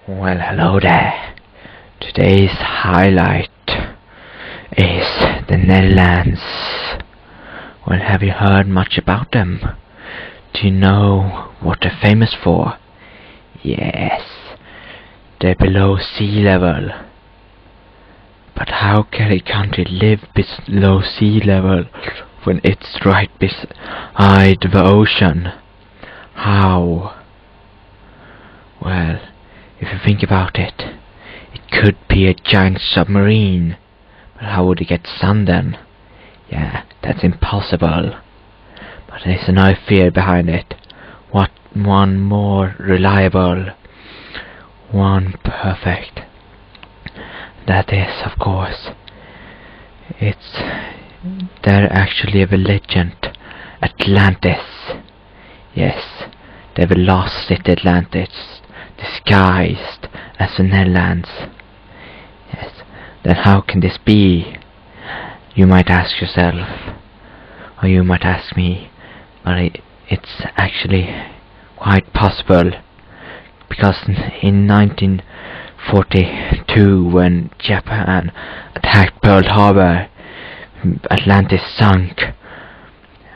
Well, hello there. Today's highlight is the Netherlands. Well, have you heard much about them? Do you know what they're famous for? Yes, they're below sea level. But how can a country live below sea level when it's right beside the ocean? How? Well, if you think about it, it could be a giant submarine. But how would it get sun then? Yeah, that's impossible. But there's another fear behind it. What one more reliable, one perfect. That is, of course, they're actually of a legend, Atlantis. Yes, they've a lost city Atlantis, disguised as the Netherlands. Yes, then how can this be? You might ask yourself, or you might ask me, but it's actually quite possible, because in 1942, when Japan attacked Pearl Harbor, Atlantis sunk,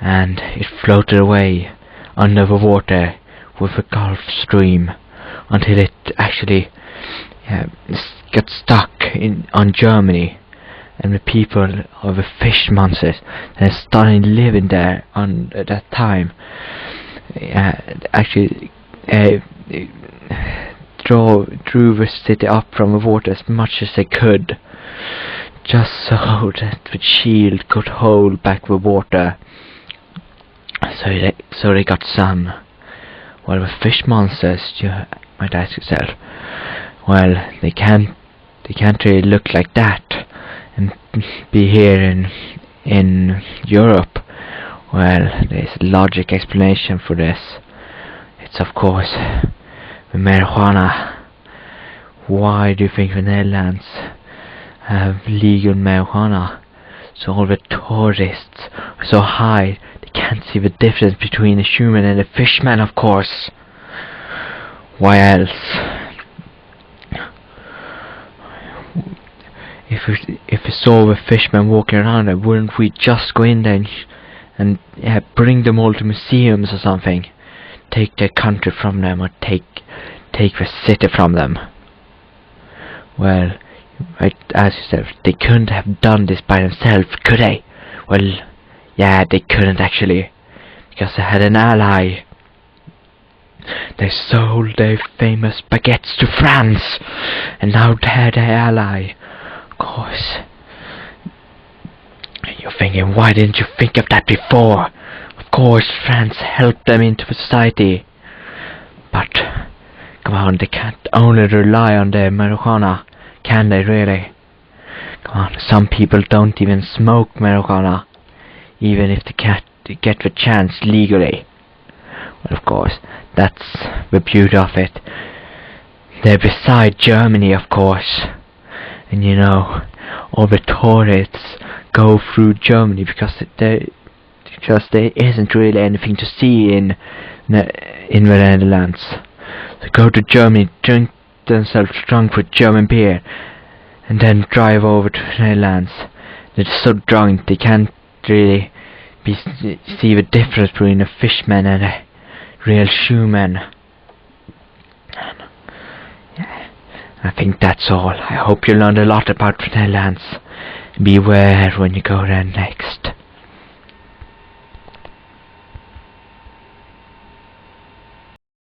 and it floated away under the water with a Gulf Stream until it actually got stuck on Germany, and the people of the fish monsters that started living there at that time actually drew the city up from the water as much as they could, just so that the shield could hold back the water, so they got sun. Well, the fish monsters, you might ask yourself, well, they can't really look like that and be here in Europe. Well, there's a logic explanation for this. It's of course the marijuana. Why do you think the Netherlands have legal marijuana? So all the tourists are so high they can't see the difference between a human and a fishman, of course. Why else? If we saw the fishmen walking around there, wouldn't we just go in there and bring them all to museums or something? Take their country from them, or take the city from them? Well, right, ask yourself, they couldn't have done this by themselves, could they? Well, yeah, they couldn't actually, because they had an ally. They sold their famous baguettes to France, and now they're their ally. Of course. You're thinking, why didn't you think of that before? Of course, France helped them into society. But, come on, they can't only rely on their marijuana, can they really? Come on, some people don't even smoke marijuana, even if they can't get the chance legally. Well, of course, that's the beauty of it. They're beside Germany, of course. And you know, all the tourists go through Germany because there isn't really anything to see in the Netherlands. They go to Germany, drink themselves drunk with German beer, and then drive over to the Netherlands. They're so drunk they can't really see the difference between a fishman and a real shoeman. I think that's all. I hope you learned a lot about the Netherlands. Beware when you go there next.